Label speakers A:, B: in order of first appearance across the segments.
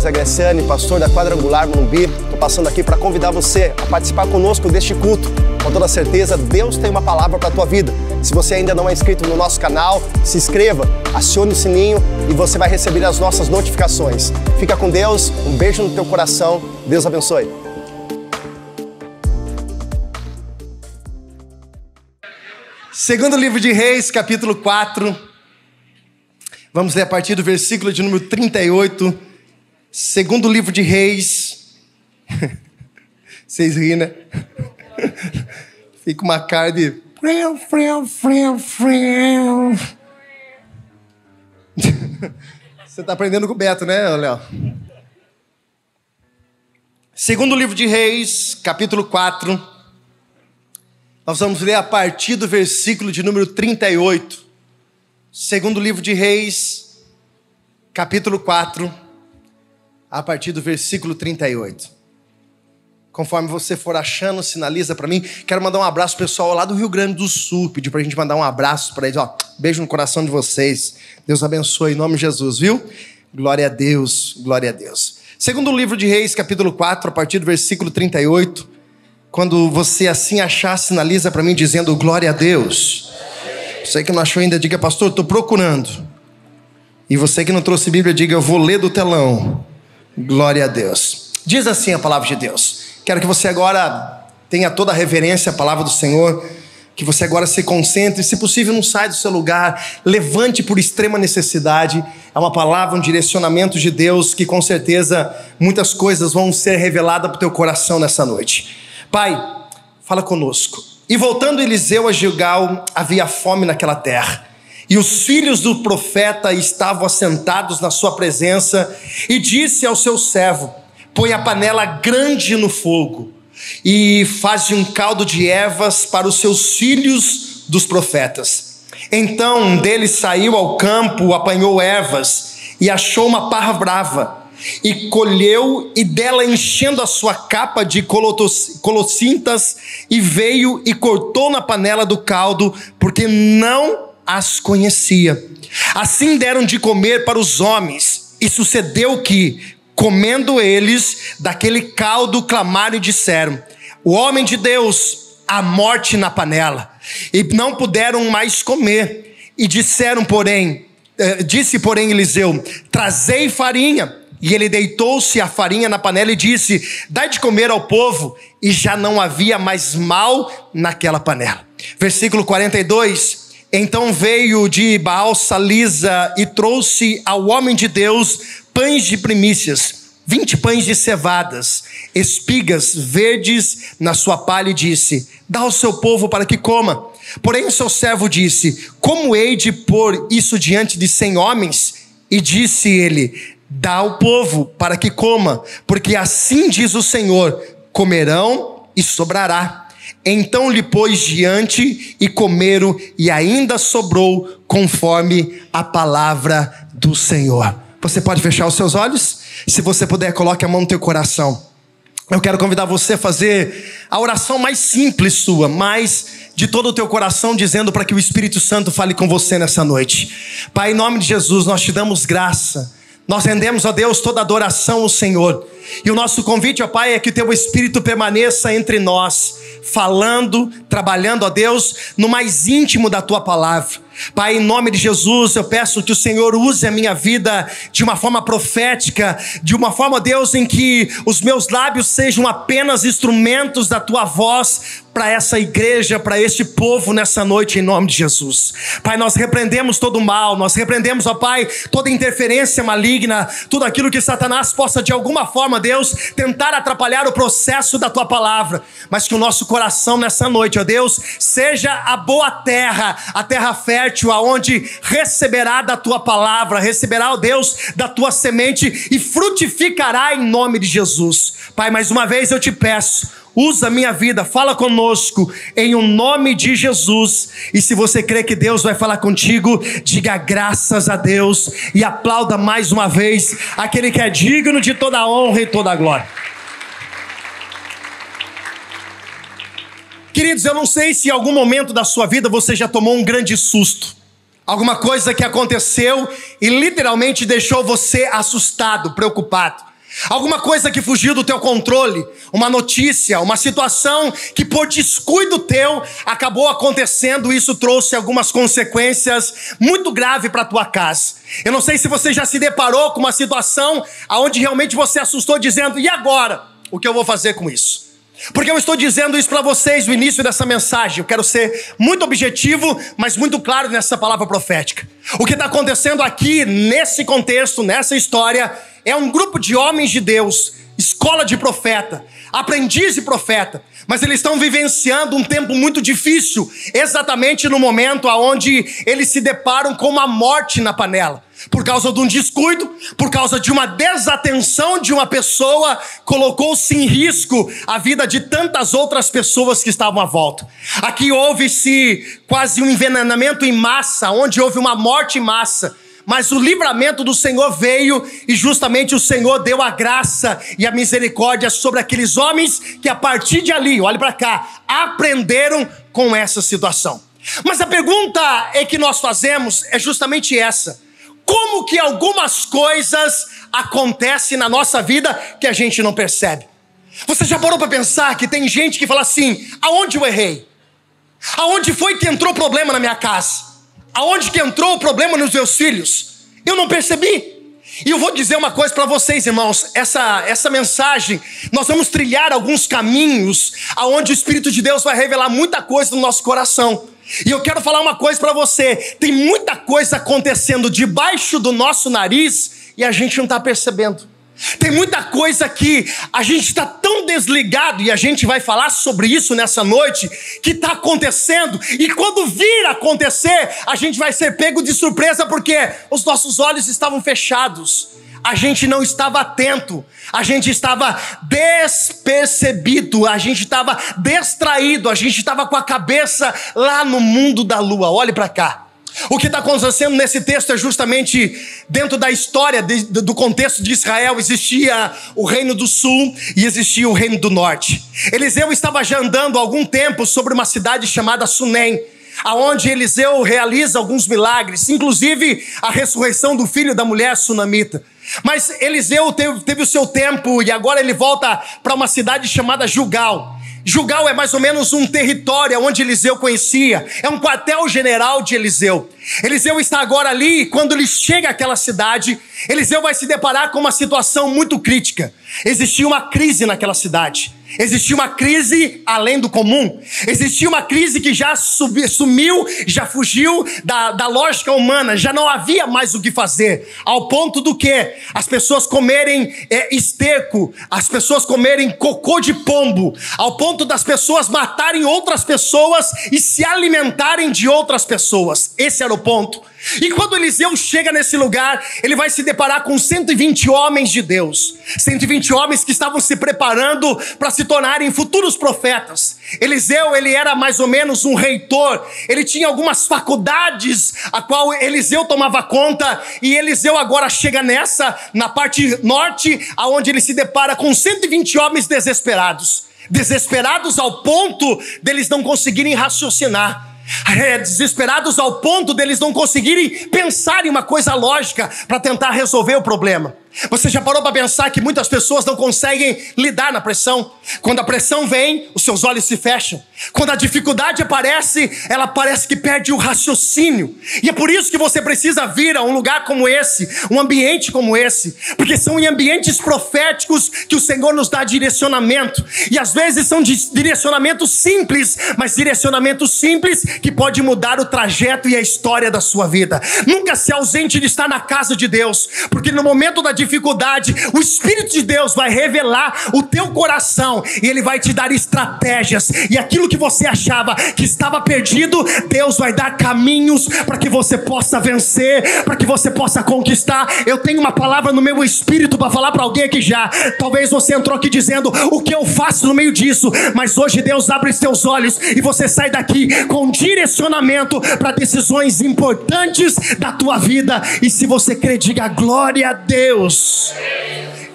A: César Graciani, pastor da Quadrangular Morumbi. Estou passando aqui para convidar você a participar conosco deste culto. Com toda certeza, Deus tem uma palavra para a tua vida. Se você ainda não é inscrito no nosso canal, se inscreva, acione o sininho e você vai receber as nossas notificações. Fica com Deus, um beijo no teu coração, Deus abençoe. Segundo livro de Reis, capítulo 4. Vamos ler a partir do versículo de número 38. Segundo livro de Reis. Vocês riem, né? Fica uma cara de... Você está aprendendo com o Beto, né, Léo? Segundo livro de Reis, capítulo 4. Nós vamos ler a partir do versículo de número 38. Segundo livro de Reis, capítulo 4, a partir do versículo 38. Conforme você for achando, sinaliza para mim. Quero mandar um abraço pessoal lá do Rio Grande do Sul. Pedir pra gente mandar um abraço para eles. Beijo no coração de vocês. Deus abençoe em nome de Jesus, viu? Glória a Deus, glória a Deus. Segundo livro de Reis, capítulo 4, a partir do versículo 38. Quando você assim achar, sinaliza para mim dizendo glória a Deus. Você que não achou ainda, diga, pastor, estou procurando. E você que não trouxe Bíblia, diga, eu vou ler do telão. Glória a Deus. Diz assim a palavra de Deus. Quero que você agora tenha toda a reverência à palavra do Senhor. Que você agora se concentre. Se possível, não saia do seu lugar. Levante por extrema necessidade. É uma palavra, um direcionamento de Deus que com certeza muitas coisas vão ser reveladas para o teu coração nessa noite. Pai, fala conosco. E voltando Eliseu a Gilgal, havia fome naquela terra. E os filhos do profeta estavam assentados na sua presença. E disse ao seu servo, põe a panela grande no fogo. E faze um caldo de ervas para os seus filhos dos profetas. Então um deles saiu ao campo, apanhou ervas e achou uma parra brava. E colheu, e dela enchendo a sua capa de colossintas, e veio e cortou na panela do caldo, porque não as conhecia. Assim deram de comer para os homens, e sucedeu que, comendo eles daquele caldo, clamaram e disseram, o homem de Deus, a morte na panela. E não puderam mais comer. E disse, porém, Eliseu, trazei farinha. E ele deitou-se a farinha na panela e disse, dai de comer ao povo. E já não havia mais mal naquela panela. Versículo 42. Então veio de Baal-Salisa e trouxe ao homem de Deus pães de primícias, 20 pães de cevadas, espigas verdes na sua palha, e disse, dá ao seu povo para que coma. Porém o seu servo disse, como hei de pôr isso diante de 100 homens? E disse ele, dá ao povo para que coma, porque assim diz o Senhor, comerão e sobrará. Então lhe pôs diante e comeram, e ainda sobrou conforme a palavra do Senhor. Você pode fechar os seus olhos? Se você puder, coloque a mão no teu coração. Eu quero convidar você a fazer a oração mais simples sua, mais de todo o teu coração, dizendo para que o Espírito Santo fale com você nessa noite. Pai, em nome de Jesus, nós te damos graça. Nós rendemos a Deus toda adoração ao Senhor. E o nosso convite, ó Pai, é que o teu Espírito permaneça entre nós, falando, trabalhando, ó Deus, no mais íntimo da tua palavra. Pai, em nome de Jesus, eu peço que o Senhor use a minha vida de uma forma profética, de uma forma, Deus, em que os meus lábios sejam apenas instrumentos da tua voz para essa igreja, para este povo nessa noite, em nome de Jesus. Pai, nós repreendemos todo o mal, nós repreendemos, ó Pai, toda interferência maligna, tudo aquilo que Satanás possa de alguma forma, Deus, tentar atrapalhar o processo da tua palavra, mas que o nosso coração nessa noite, ó Deus, seja a boa terra, a terra fértil, aonde receberá da tua palavra, receberá, ó Deus, da tua semente e frutificará em nome de Jesus. Pai, mais uma vez eu te peço, usa a minha vida, fala conosco em o nome de Jesus. E se você crê que Deus vai falar contigo, diga graças a Deus e aplauda mais uma vez aquele que é digno de toda a honra e toda a glória. Queridos, eu não sei se em algum momento da sua vida você já tomou um grande susto. Alguma coisa que aconteceu e literalmente deixou você assustado, preocupado. Alguma coisa que fugiu do teu controle, uma notícia, uma situação que por descuido teu acabou acontecendo, e isso trouxe algumas consequências muito graves para a tua casa. Eu não sei se você já se deparou com uma situação onde realmente você assustou dizendo, e agora? O que eu vou fazer com isso? Porque eu estou dizendo isso para vocês no início dessa mensagem. Eu quero ser muito objetivo, mas muito claro nessa palavra profética. O que está acontecendo aqui, nesse contexto, nessa história, é um grupo de homens de Deus, escola de profeta, aprendiz de profeta, mas eles estão vivenciando um tempo muito difícil, exatamente no momento onde eles se deparam com uma morte na panela. Por causa de um descuido, por causa de uma desatenção de uma pessoa, colocou-se em risco a vida de tantas outras pessoas que estavam à volta. Aqui houve-se quase um envenenamento em massa, onde houve uma morte em massa. Mas o livramento do Senhor veio, e justamente o Senhor deu a graça e a misericórdia sobre aqueles homens que a partir de ali, olhe para cá, aprenderam com essa situação. Mas a pergunta que nós fazemos é justamente essa: como que algumas coisas acontecem na nossa vida que a gente não percebe? Você já parou para pensar que tem gente que fala assim, aonde eu errei? Aonde foi que entrou problema na minha casa? Aonde que entrou o problema nos meus filhos? Eu não percebi. E eu vou dizer uma coisa para vocês, irmãos. Essa mensagem, nós vamos trilhar alguns caminhos aonde o Espírito de Deus vai revelar muita coisa no nosso coração. E eu quero falar uma coisa para você. Tem muita coisa acontecendo debaixo do nosso nariz e a gente não está percebendo. Tem muita coisa que a gente está tão desligado, e a gente vai falar sobre isso nessa noite, que está acontecendo, e quando vir acontecer, a gente vai ser pego de surpresa, porque os nossos olhos estavam fechados, a gente não estava atento, a gente estava despercebido, a gente estava distraído, a gente estava com a cabeça lá no mundo da lua. Olhe para cá. O que está acontecendo nesse texto é justamente dentro da história, do contexto de Israel. Existia o reino do sul e existia o reino do norte. Eliseu estava já andando há algum tempo sobre uma cidade chamada Sunem, aonde Eliseu realiza alguns milagres, inclusive a ressurreição do filho da mulher sunamita. Mas Eliseu teve o seu tempo, e agora ele volta para uma cidade chamada Gilgal. Gilgal é mais ou menos um território onde Eliseu conhecia, é um quartel-general de Eliseu. Eliseu está agora ali, e quando ele chega àquela cidade, Eliseu vai se deparar com uma situação muito crítica. Existia uma crise naquela cidade. Existia uma crise além do comum. Existia uma crise que já sumiu, já fugiu da lógica humana. Já não havia mais o que fazer. Ao ponto do que as pessoas comerem esterco, as pessoas comerem cocô de pombo, ao ponto das pessoas matarem outras pessoas e se alimentarem de outras pessoas. Esse era o ponto. E quando Eliseu chega nesse lugar, ele vai se deparar com 120 homens de Deus. 120 homens que estavam se preparando para se tornarem futuros profetas. Eliseu, ele era mais ou menos um reitor. Ele tinha algumas faculdades a qual Eliseu tomava conta. E Eliseu agora chega na parte norte, aonde ele se depara com 120 homens desesperados. Desesperados ao ponto deles não conseguirem raciocinar. Desesperados ao ponto deles não conseguirem pensar em uma coisa lógica para tentar resolver o problema. Você já parou para pensar que muitas pessoas não conseguem lidar na pressão? Quando a pressão vem, os seus olhos se fecham. Quando a dificuldade aparece, ela parece que perde o raciocínio. E é por isso que você precisa vir a um lugar como esse, um ambiente como esse, porque são em ambientes proféticos que o Senhor nos dá direcionamento. E às vezes são direcionamentos simples, mas direcionamentos simples que pode mudar o trajeto e a história da sua vida. Nunca se ausente de estar na casa de Deus, porque no momento da dificuldade, o Espírito de Deus vai revelar o teu coração e Ele vai te dar estratégias, e aquilo que você achava que estava perdido, Deus vai dar caminhos para que você possa vencer, para que você possa conquistar. Eu tenho uma palavra no meu espírito para falar para alguém aqui já. Talvez você entrou aqui dizendo, o que eu faço no meio disso? Mas hoje Deus abre os teus olhos e você sai daqui com direcionamento para decisões importantes da tua vida. E se você crê, diga glória a Deus.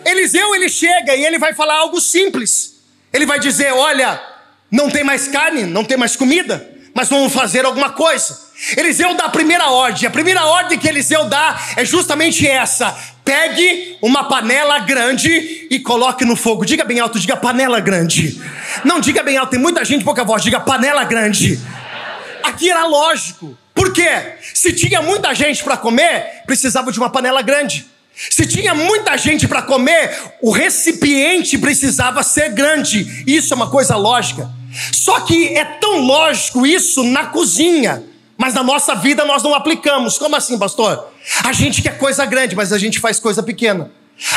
A: Eliseu, ele chega e ele vai falar algo simples. Ele vai dizer, olha, não tem mais carne, não tem mais comida, mas vamos fazer alguma coisa. Eliseu dá a primeira ordem que Eliseu dá é justamente essa: Pegue uma panela grande e coloque no fogo. Diga bem alto, diga panela grande. Não diga bem alto, tem muita gente, pouca voz. Diga panela grande. Aqui era lógico. Por quê? Se tinha muita gente para comer, precisava de uma panela grande. Se tinha muita gente para comer, o recipiente precisava ser grande. Isso é uma coisa lógica. Só que é tão lógico isso na cozinha, mas na nossa vida nós não aplicamos. Como assim, pastor? A gente quer coisa grande, mas a gente faz coisa pequena.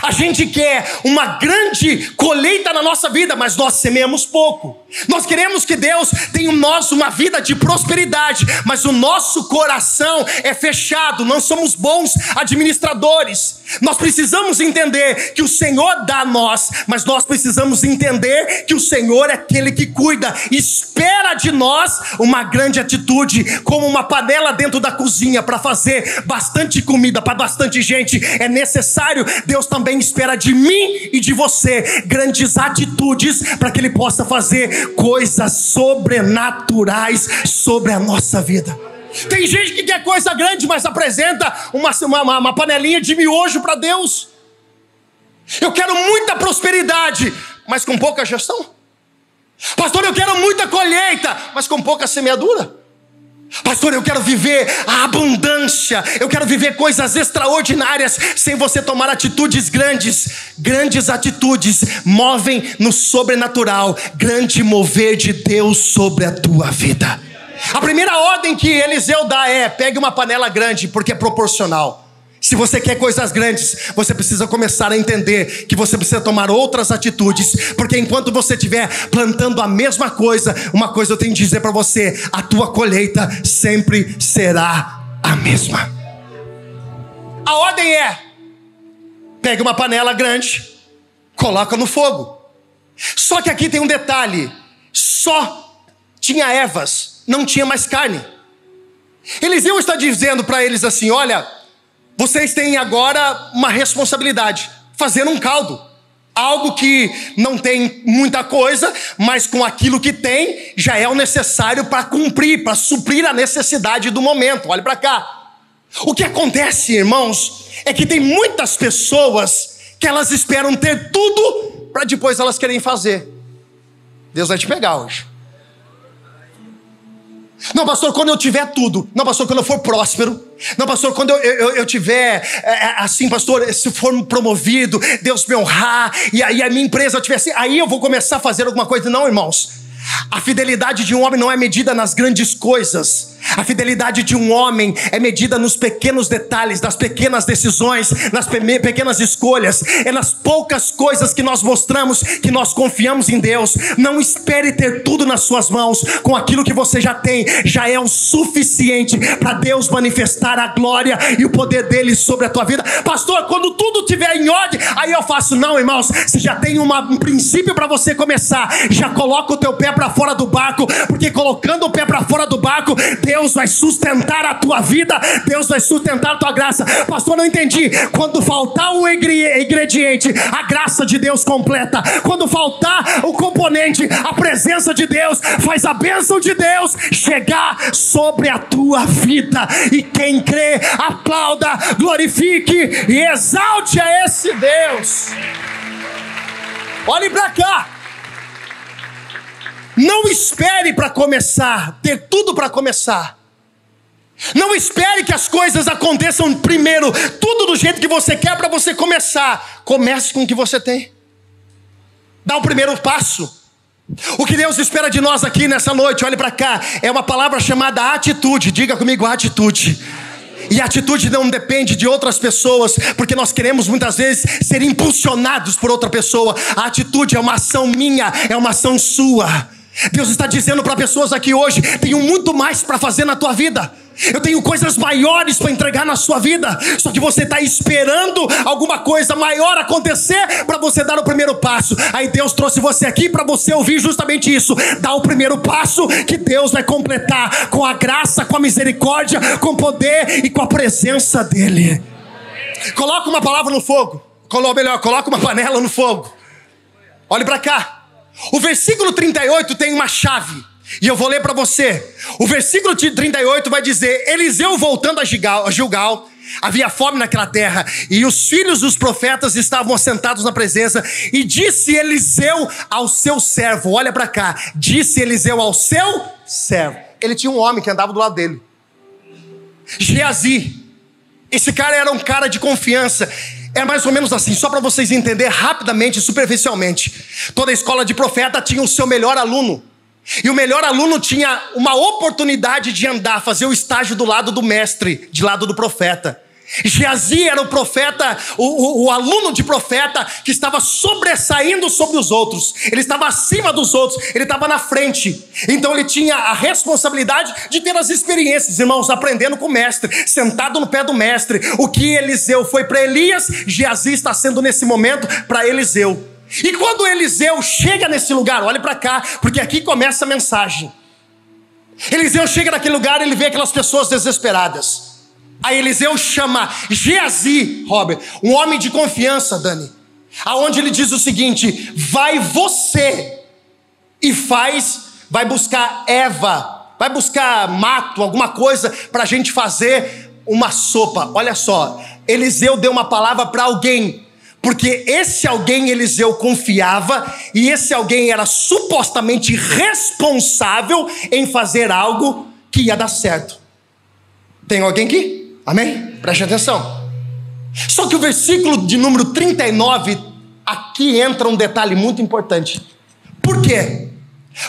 A: A gente quer uma grande colheita na nossa vida, mas nós semeamos pouco. Nós queremos que Deus tenha em nós uma vida de prosperidade, mas o nosso coração é fechado, não somos bons administradores. Nós precisamos entender que o Senhor dá a nós, mas nós precisamos entender que o Senhor é aquele que cuida, espera de nós uma grande atitude, como uma panela dentro da cozinha para fazer bastante comida para bastante gente. É necessário, Deus também espera de mim e de você grandes atitudes para que Ele possa fazer coisas sobrenaturais sobre a nossa vida. Tem gente que quer coisa grande, mas apresenta uma panelinha de miojo para Deus. Eu quero muita prosperidade, mas com pouca gestão. Pastor, eu quero muita colheita, mas com pouca semeadura. Pastor, eu quero viver a abundância, eu quero viver coisas extraordinárias sem você tomar atitudes grandes. Grandes atitudes movem no sobrenatural, grande mover de Deus sobre a tua vida. A primeira ordem que Eliseu dá é: pegue uma panela grande, porque é proporcional. Se você quer coisas grandes, você precisa começar a entender que você precisa tomar outras atitudes, porque enquanto você estiver plantando a mesma coisa, uma coisa eu tenho que dizer para você: a tua colheita sempre será a mesma. A ordem é: pegue uma panela grande, coloca no fogo. Só que aqui tem um detalhe: só tinha ervas, não tinha mais carne. Eliseu está dizendo para eles assim: olha, vocês têm agora uma responsabilidade, fazer um caldo. Algo que não tem muita coisa, mas com aquilo que tem, já é o necessário para cumprir, para suprir a necessidade do momento. Olha para cá. O que acontece, irmãos, é que tem muitas pessoas que elas esperam ter tudo para depois elas querem fazer. Deus vai te pegar hoje. Não, pastor, quando eu tiver tudo. Não, pastor, quando eu for próspero. Não, pastor, quando eu tiver assim, pastor, se for promovido, Deus me honrar, e aí a minha empresa tiver assim, aí eu vou começar a fazer alguma coisa. Não, irmãos, a fidelidade de um homem não é medida nas grandes coisas. A fidelidade de um homem é medida nos pequenos detalhes, nas pequenas decisões, nas pequenas escolhas. É nas poucas coisas que nós mostramos que nós confiamos em Deus. Não espere ter tudo nas suas mãos. Com aquilo que você já tem, já é o suficiente para Deus manifestar a glória e o poder dele sobre a tua vida. Pastor, quando tudo estiver em ordem, aí eu faço. Não, irmãos, você já tem um princípio para você começar. Já coloca o teu pé para fora do barco, porque colocando o pé para fora do barco, Deus vai sustentar a tua vida, Deus vai sustentar a tua graça. Pastor, não entendi. Quando faltar o ingrediente, a graça de Deus completa. Quando faltar o componente, a presença de Deus faz a bênção de Deus chegar sobre a tua vida. E quem crê, aplauda, glorifique e exalte a esse Deus. Olhe para cá. Não espere para começar, ter tudo para começar. Não espere que as coisas aconteçam primeiro, tudo do jeito que você quer para você começar. Comece com o que você tem. Dá o primeiro passo. O que Deus espera de nós aqui nessa noite, olhe para cá, é uma palavra chamada atitude. Diga comigo, atitude. E a atitude não depende de outras pessoas, porque nós queremos muitas vezes ser impulsionados por outra pessoa. A atitude é uma ação minha, é uma ação sua. Deus está dizendo para pessoas aqui hoje: tenho muito mais para fazer na tua vida. Eu tenho coisas maiores para entregar na sua vida. Só que você está esperando alguma coisa maior acontecer para você dar o primeiro passo. Aí Deus trouxe você aqui para você ouvir justamente isso. Dá o primeiro passo, que Deus vai completar com a graça, com a misericórdia, com o poder e com a presença dEle. Coloca uma palavra no fogo. Coloca uma panela no fogo. Olhe para cá. O versículo 38 tem uma chave, e eu vou ler para você. O versículo 38 vai dizer: Eliseu, voltando a Gilgal, Havia fome naquela terra, e os filhos dos profetas estavam assentados na presença. E disse Eliseu ao seu servo, olha para cá, disse Eliseu ao seu servo. Ele tinha um homem que andava do lado dele, Geazi. Esse cara era um cara de confiança. É mais ou menos assim, só para vocês entenderem rapidamente, superficialmente. Toda escola de profeta tinha o seu melhor aluno. E o melhor aluno tinha uma oportunidade de andar, fazer o estágio do lado do mestre, de lado do profeta. Geazi era o profeta, o aluno de profeta que estava sobressaindo sobre os outros. Ele estava acima dos outros, ele estava na frente. Então ele tinha a responsabilidade de ter as experiências, irmãos, aprendendo com o mestre, sentado no pé do mestre. O que Eliseu foi para Elias, Geazi está sendo nesse momento para Eliseu. E quando Eliseu chega nesse lugar, olhe para cá, porque aqui começa a mensagem. Eliseu chega naquele lugar, ele vê aquelas pessoas desesperadas. Aí Eliseu chama Geazi, Robert, um homem de confiança, Dani, aonde ele diz o seguinte: vai você e vai buscar erva, vai buscar mato, alguma coisa para a gente fazer uma sopa. Olha só, Eliseu deu uma palavra para alguém, porque esse alguém Eliseu confiava, e esse alguém era supostamente responsável em fazer algo que ia dar certo. Tem alguém aqui? Amém? Preste atenção. Só que o versículo de número 39, aqui entra um detalhe muito importante. Por quê?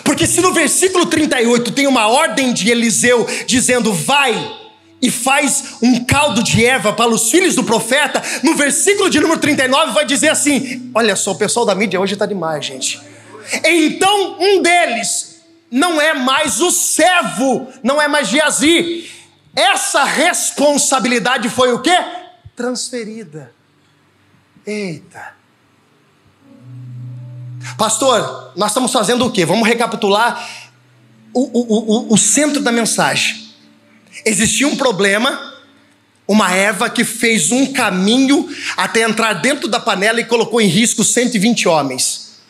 A: Porque se no versículo 38 tem uma ordem de Eliseu dizendo vai e faz um caldo de erva para os filhos do profeta, no versículo de número 39 vai dizer assim, olha só, o pessoal da mídia hoje está demais, gente. Então um deles não é mais o servo, não é mais Geazi. Essa responsabilidade foi o quê? Transferida. Eita. Pastor, nós estamos fazendo o quê? Vamos recapitular o centro da mensagem. Existia um problema, uma erva que fez um caminho até entrar dentro da panela e colocou em risco 120 homens.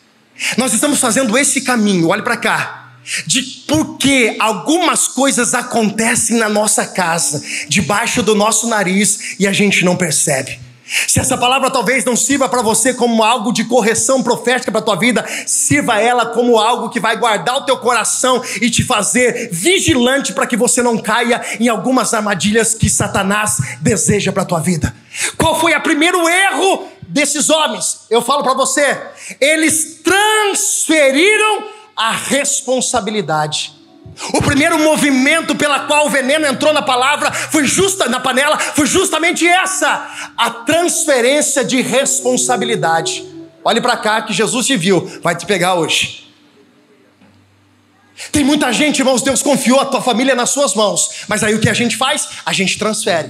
A: Nós estamos fazendo esse caminho, olhe para cá, de porque algumas coisas acontecem na nossa casa, debaixo do nosso nariz, e a gente não percebe. Se essa palavra talvez não sirva para você como algo de correção profética para a tua vida, sirva ela como algo que vai guardar o teu coração e te fazer vigilante para que você não caia em algumas armadilhas que Satanás deseja para a tua vida. Qual foi o primeiro erro desses homens? Eu falo para você, eles transferiram a responsabilidade. O primeiro movimento pela qual o veneno entrou na panela foi justamente essa, a transferência de responsabilidade. Olhe para cá que Jesus te viu, vai te pegar hoje. Tem muita gente, irmãos, Deus confiou a tua família nas suas mãos, mas aí o que a gente faz? A gente transfere.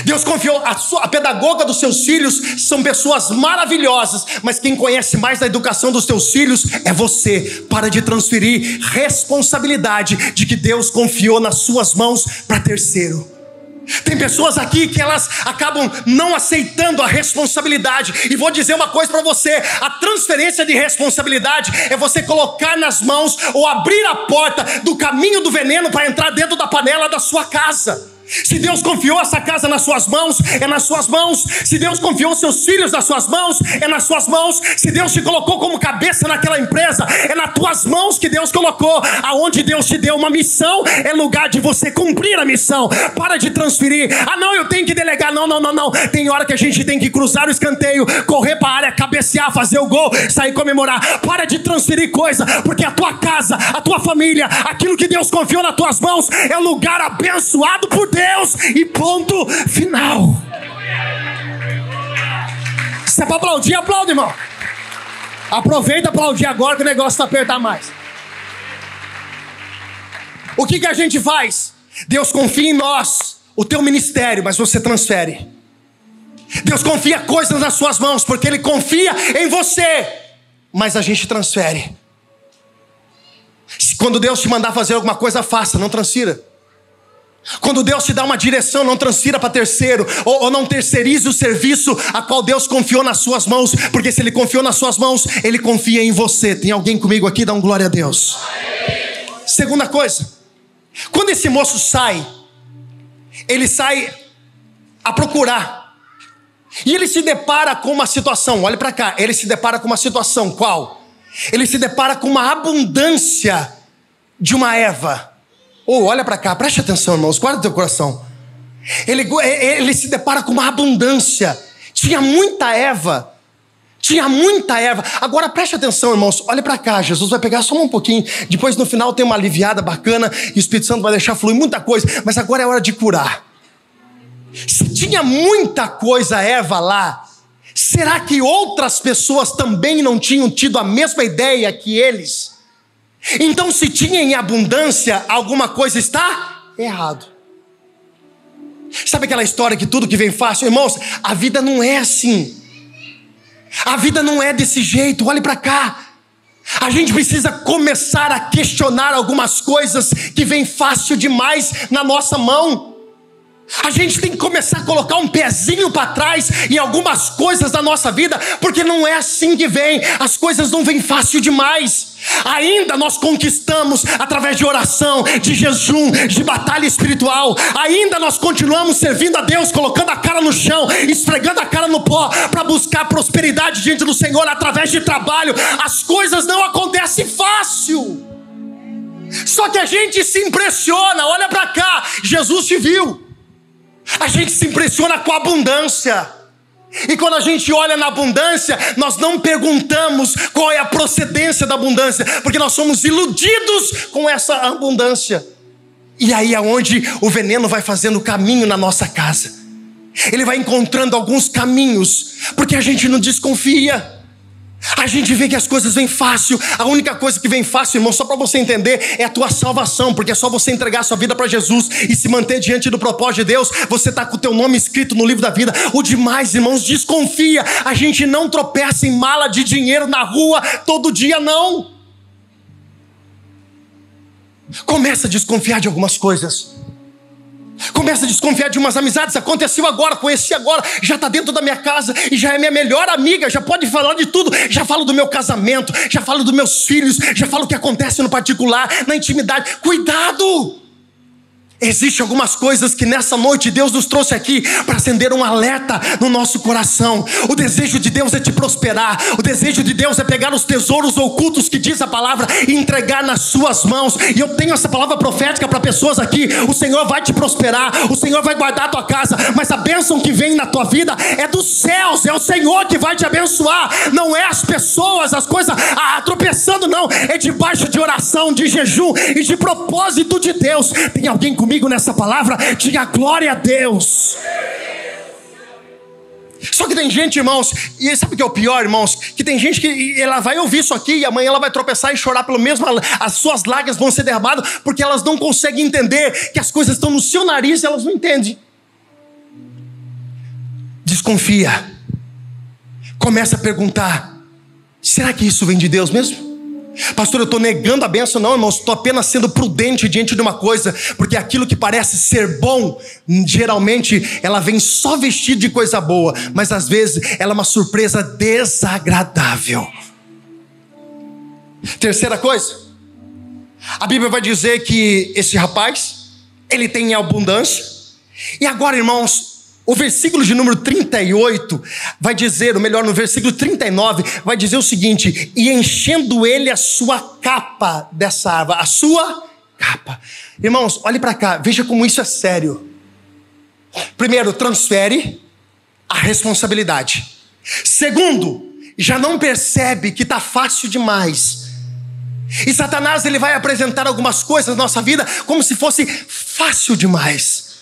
A: Deus confiou a pedagoga dos seus filhos, são pessoas maravilhosas, mas quem conhece mais da educação dos teus filhos é você. Para de transferir responsabilidade de que Deus confiou nas suas mãos para terceiro. Tem pessoas aqui que elas acabam não aceitando a responsabilidade, e vou dizer uma coisa para você: a transferência de responsabilidade é você colocar nas mãos ou abrir a porta do caminho do veneno para entrar dentro da panela da sua casa. Se Deus confiou essa casa nas suas mãos, é nas suas mãos. Se Deus confiou seus filhos nas suas mãos, é nas suas mãos. Se Deus te colocou como cabeça naquela empresa, é nas tuas mãos que Deus colocou. Aonde Deus te deu uma missão, é lugar de você cumprir a missão. Para de transferir. Ah não, eu tenho que delegar. Não. Tem hora que a gente tem que cruzar o escanteio, correr para a área, cabecear, fazer o gol, sair comemorar. Para de transferir coisa, porque a tua casa, a tua família, aquilo que Deus confiou nas tuas mãos, é lugar abençoado por Deus, e ponto final. Se é para aplaudir, aplaude, irmão. Aproveita aplaudir agora que o negócio está apertar mais. O que a gente faz? Deus confia em nós, o teu ministério, mas você transfere. Deus confia coisas nas suas mãos, porque Ele confia em você, mas a gente transfere. Quando Deus te mandar fazer alguma coisa, faça, não transfira. Quando Deus te dá uma direção, não transfira para terceiro, ou não terceirize o serviço a qual Deus confiou nas suas mãos, porque se Ele confiou nas suas mãos, Ele confia em você. Tem alguém comigo aqui? Dá um glória a Deus. Segunda coisa, quando esse moço sai, ele sai a procurar. E ele se depara com uma situação, olhe para cá, ele se depara com uma situação, qual? Ele se depara com uma abundância de uma erva. Olha para cá, preste atenção, irmãos, guarda teu coração. Ele se depara com uma abundância, tinha muita erva. Agora preste atenção, irmãos, olha para cá, Jesus vai pegar só um pouquinho, depois no final tem uma aliviada bacana, e o Espírito Santo vai deixar fluir muita coisa, mas agora é hora de curar. Se tinha muita coisa erva lá, será que outras pessoas também não tinham tido a mesma ideia que eles? Então se tinha em abundância, alguma coisa está errado. Sabe aquela história que tudo que vem fácil? Irmãos, a vida não é assim. A vida não é desse jeito, olhe para cá. A gente precisa começar a questionar algumas coisas que vêm fácil demais na nossa mão. A gente tem que começar a colocar um pezinho para trás em algumas coisas da nossa vida, porque não é assim que vem, as coisas não vêm fácil demais. Ainda nós conquistamos através de oração, de jejum, de batalha espiritual. Ainda nós continuamos servindo a Deus, colocando a cara no chão, esfregando a cara no pó, para buscar prosperidade diante do Senhor através de trabalho. As coisas não acontecem fácil. Só que a gente se impressiona, olha para cá, Jesus te viu. A gente se impressiona com a abundância. E quando a gente olha na abundância, nós não perguntamos qual é a procedência da abundância, porque nós somos iludidos com essa abundância. E aí é onde o veneno vai fazendo caminho na nossa casa. Ele vai encontrando alguns caminhos, porque a gente não desconfia. A gente vê que as coisas vêm fácil. A única coisa que vem fácil, irmão, só para você entender, é a tua salvação, porque é só você entregar a sua vida para Jesus e se manter diante do propósito de Deus. Você está com o teu nome escrito no livro da vida. O demais, irmãos, desconfia. A gente não tropeça em mala de dinheiro na rua todo dia, não. Começa a desconfiar de algumas coisas. Começa a desconfiar de umas amizades. Aconteceu agora, conheci agora, já está dentro da minha casa e já é minha melhor amiga, já pode falar de tudo. Já falo do meu casamento, já falo dos meus filhos, já falo o que acontece no particular, na intimidade. Cuidado! Existem algumas coisas que nessa noite Deus nos trouxe aqui para acender um alerta no nosso coração. O desejo de Deus é te prosperar. O desejo de Deus é pegar os tesouros ocultos que diz a palavra e entregar nas suas mãos. E eu tenho essa palavra profética para pessoas aqui. O Senhor vai te prosperar, o Senhor vai guardar a tua casa, mas a bênção que vem na tua vida é dos céus. É o Senhor que vai te abençoar. Não é as pessoas, as coisas tropeçando, não. É debaixo de oração, de jejum e de propósito de Deus. Tem alguém comigo nessa palavra? Diga glória a Deus. Só que tem gente, irmãos, e sabe o que é o pior, irmãos? Que tem gente que ela vai ouvir isso aqui e amanhã ela vai tropeçar e chorar pelo mesmo. As suas lágrimas vão ser derramadas porque elas não conseguem entender que as coisas estão no seu nariz e elas não entendem. Desconfia. Começa a perguntar: será que isso vem de Deus mesmo? Pastor, eu estou negando a bênção. Não, irmãos, estou apenas sendo prudente diante de uma coisa, porque aquilo que parece ser bom, geralmente ela vem só vestida de coisa boa, mas às vezes ela é uma surpresa desagradável. Terceira coisa, a Bíblia vai dizer que esse rapaz, ele tem abundância. E agora, irmãos, o versículo de número 38 vai dizer, ou melhor, no versículo 39, vai dizer o seguinte: e enchendo ele a sua capa dessa árvore, a sua capa. Irmãos, olhe para cá, veja como isso é sério. Primeiro, transfere a responsabilidade. Segundo, já não percebe que está fácil demais. E Satanás, ele vai apresentar algumas coisas na nossa vida como se fosse fácil demais.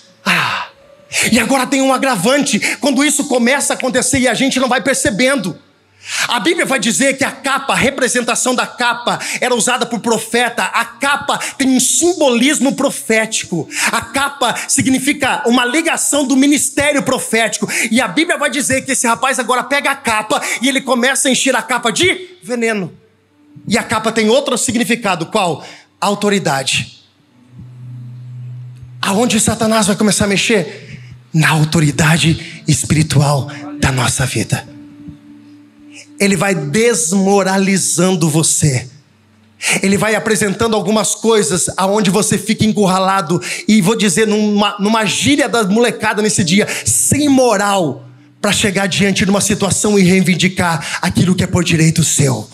A: E agora tem um agravante, quando isso começa a acontecer e a gente não vai percebendo. A Bíblia vai dizer que a capa, a representação da capa era usada por profeta. A capa tem um simbolismo profético. A capa significa uma ligação do ministério profético. E a Bíblia vai dizer que esse rapaz agora pega a capa e ele começa a encher a capa de veneno. E a capa tem outro significado, qual? Autoridade. Aonde Satanás vai começar a mexer? Na autoridade espiritual da nossa vida. Ele vai desmoralizando você. Ele vai apresentando algumas coisas aonde você fica encurralado. E vou dizer numa gíria da molecada nesse dia, sem moral, para chegar diante de uma situação e reivindicar aquilo que é por direito seu.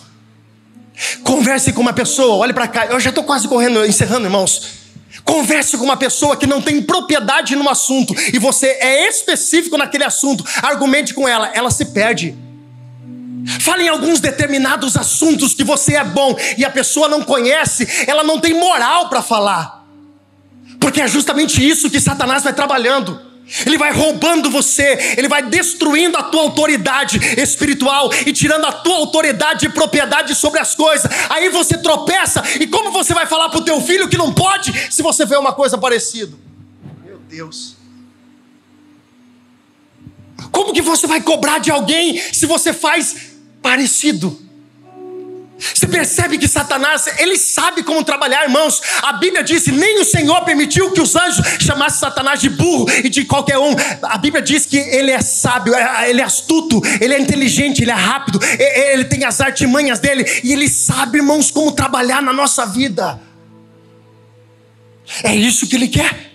A: Converse com uma pessoa, olhe para cá, eu já estou quase encerrando, irmãos. Converse com uma pessoa que não tem propriedade no assunto e você é específico naquele assunto. Argumente com ela, ela se perde. Fale em alguns determinados assuntos que você é bom e a pessoa não conhece, ela não tem moral para falar. Porque é justamente isso que Satanás vai trabalhando. Ele vai roubando você, ele vai destruindo a tua autoridade espiritual e tirando a tua autoridade e propriedade sobre as coisas. Aí você tropeça, e como você vai falar para o teu filho que não pode se você vê uma coisa parecida? Meu Deus. Como que você vai cobrar de alguém se você faz parecido? Você percebe que Satanás, ele sabe como trabalhar, irmãos. A Bíblia diz, nem o Senhor permitiu que os anjos chamassem Satanás de burro e de qualquer um. A Bíblia diz que ele é sábio, ele é astuto, ele é inteligente, ele é rápido, ele tem as artimanhas dele. E ele sabe, irmãos, como trabalhar na nossa vida. É isso que ele quer.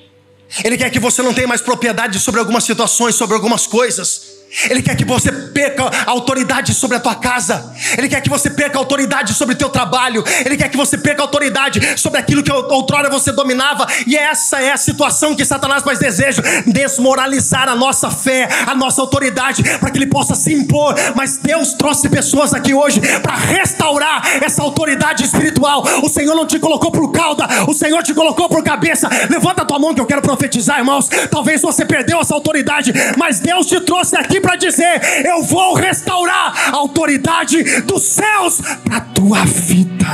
A: Ele quer que você não tenha mais propriedade sobre algumas situações, sobre algumas coisas. Ele quer que você perca a autoridade sobre a tua casa. Ele quer que você perca a autoridade sobre o teu trabalho. Ele quer que você perca a autoridade sobre aquilo que outrora você dominava. E essa é a situação que Satanás mais deseja: desmoralizar a nossa fé, a nossa autoridade, para que ele possa se impor. Mas Deus trouxe pessoas aqui hoje para restaurar essa autoridade espiritual. O Senhor não te colocou por cauda, o Senhor te colocou por cabeça. Levanta a tua mão que eu quero profetizar, irmãos. Talvez você perdeu essa autoridade, mas Deus te trouxe aqui para dizer: eu vou restaurar a autoridade dos céus para a tua vida.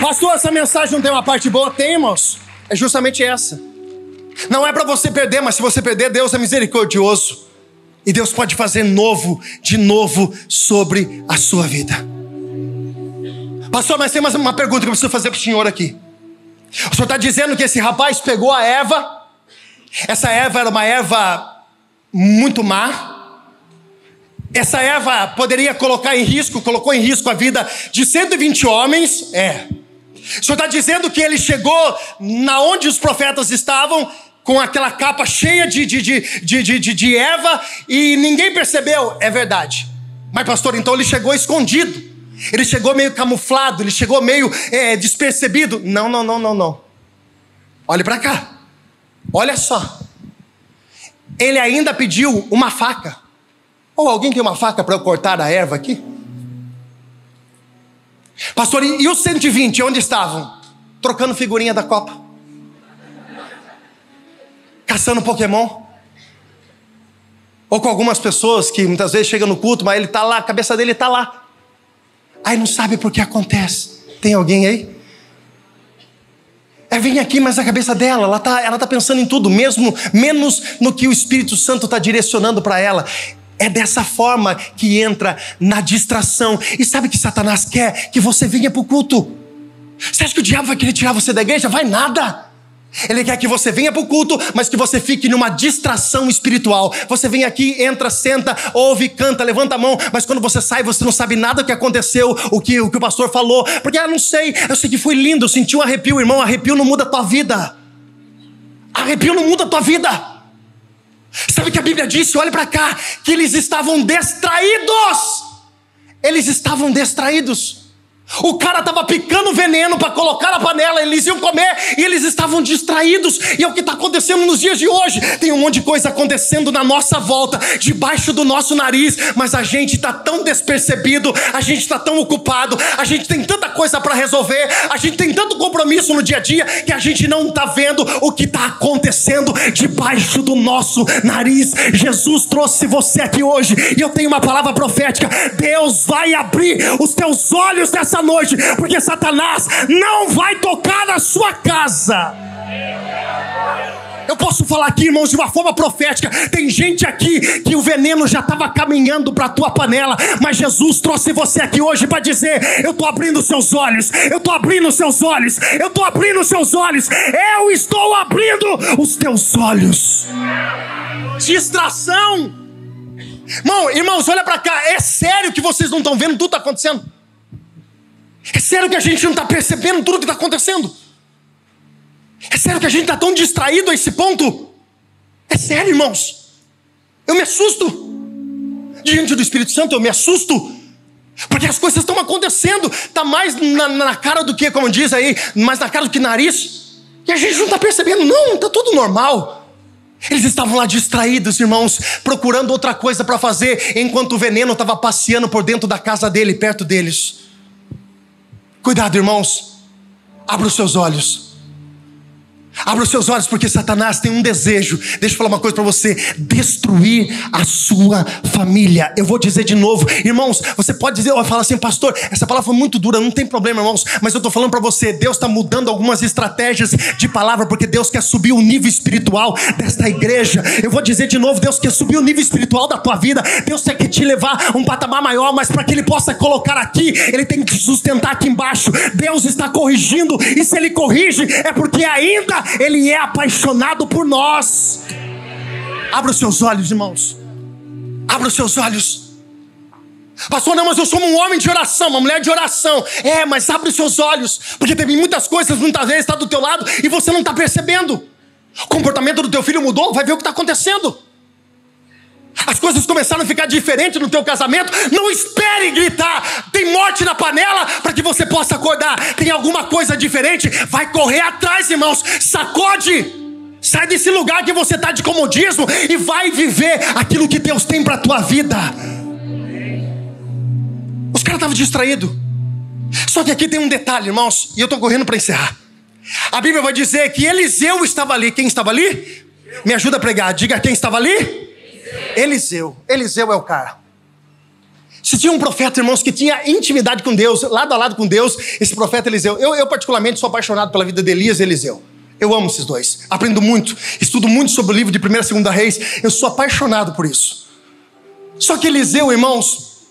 A: Pastor, essa mensagem não tem uma parte boa? Tem, irmãos. É justamente essa. Não é para você perder, mas se você perder, Deus é misericordioso e Deus pode fazer de novo sobre a sua vida. Pastor, mas tem mais uma pergunta que eu preciso fazer para o senhor aqui. O senhor está dizendo que esse rapaz pegou a Eva. Essa Eva era uma Eva muito má. Essa Eva poderia colocou em risco a vida de 120 homens. O senhor está dizendo que ele chegou na onde os profetas estavam, com aquela capa cheia de Eva, e ninguém percebeu. É verdade. Mas pastor, então ele chegou escondido. Ele chegou meio camuflado, ele chegou meio despercebido. Não. Olhe para cá. Olha só. Ele ainda pediu uma faca. Ou alguém tem uma faca para eu cortar a erva aqui? Pastor, e os 120, onde estavam? Trocando figurinha da Copa. Caçando Pokémon. Ou com algumas pessoas que muitas vezes chegam no culto, mas ele está lá, a cabeça dele está lá. Aí não sabe por que acontece. Tem alguém aí? Vem aqui, mas a cabeça dela, ela tá pensando em tudo, menos no que o Espírito Santo está direcionando para ela. É dessa forma que entra na distração. E sabe que Satanás quer? Que você venha para o culto. Você acha que o diabo vai querer tirar você da igreja? Vai nada. Ele quer que você venha para o culto, mas que você fique numa distração espiritual. Você vem aqui, entra, senta, ouve, canta, levanta a mão, mas quando você sai, você não sabe nada do que aconteceu, o que o pastor falou, porque eu sei que foi lindo, eu senti um arrepio, irmão. Arrepio não muda a tua vida. Arrepio não muda a tua vida. Sabe o que a Bíblia disse? Olha para cá, que eles estavam distraídos. Eles estavam distraídos. O cara estava picando veneno para colocar na panela, eles iam comer e eles estavam distraídos. E é o que está acontecendo nos dias de hoje. Tem um monte de coisa acontecendo na nossa volta, debaixo do nosso nariz, mas a gente está tão despercebido, a gente está tão ocupado, a gente tem tanta coisa para resolver, a gente tem tanto compromisso no dia a dia, que a gente não está vendo o que está acontecendo debaixo do nosso nariz. Jesus trouxe você aqui hoje e eu tenho uma palavra profética. Deus vai abrir os teus olhos nessa noite, porque Satanás não vai tocar na sua casa. Eu posso falar aqui, irmãos, de uma forma profética. Tem gente aqui que o veneno já estava caminhando para a tua panela, mas Jesus trouxe você aqui hoje para dizer: eu estou abrindo seus olhos, eu estou abrindo seus olhos, eu estou abrindo seus olhos, eu estou abrindo os teus olhos. Distração Irmãos, olha para cá. É sério que vocês não estão vendo tudo que está acontecendo? É sério que a gente não está percebendo tudo que está acontecendo? É sério que a gente está tão distraído a esse ponto? É sério, irmãos. Eu me assusto. Diante do Espírito Santo eu me assusto. Porque as coisas estão acontecendo. Está mais na cara do que, como diz aí, mais na cara do que nariz. E a gente não está percebendo. Não, está tudo normal. Eles estavam lá distraídos, irmãos, procurando outra coisa para fazer, enquanto o veneno estava passeando por dentro da casa dele, perto deles. Cuidado, irmãos. Abra os seus olhos. Abra os seus olhos, porque Satanás tem um desejo. Deixa eu falar uma coisa para você: destruir a sua família. Eu vou dizer de novo, irmãos. Você pode dizer, falar assim, pastor, essa palavra foi muito dura. Não tem problema, irmãos, mas eu estou falando para você, Deus está mudando algumas estratégias de palavra, porque Deus quer subir o nível espiritual desta igreja. Eu vou dizer de novo, Deus quer subir o nível espiritual da tua vida. Deus quer te levar a um patamar maior, mas para que Ele possa colocar aqui, Ele tem que sustentar aqui embaixo. Deus está corrigindo, e se Ele corrige, é porque ainda Ele é apaixonado por nós. Abra os seus olhos, irmãos. Abra os seus olhos. Pastor, não, mas eu sou um homem de oração, uma mulher de oração. Mas abre os seus olhos, porque tem muitas coisas, muitas vezes está do teu lado e você não está percebendo. O comportamento do teu filho mudou, vai ver o que está acontecendo. As coisas começaram a ficar diferentes no teu casamento. Não espere gritar, tem morte na panela, para que você possa acordar. Tem alguma coisa diferente, vai correr atrás, irmãos. Sacode. Sai desse lugar que você está de comodismo e vai viver aquilo que Deus tem para a tua vida. Os caras estavam distraídos. Só que aqui tem um detalhe, irmãos, e eu estou correndo para encerrar. A Bíblia vai dizer que Eliseu estava ali. Quem estava ali? Me ajuda a pregar, diga quem estava ali. Eliseu é o cara. Se tinha um profeta, irmãos, que tinha intimidade com Deus, lado a lado com Deus, esse profeta Eliseu. Eu particularmente sou apaixonado pela vida de Elias e Eliseu. Eu amo esses dois, aprendo muito, estudo muito sobre o livro de 1ª e 2ª Reis. Eu sou apaixonado por isso. Só que Eliseu, irmãos,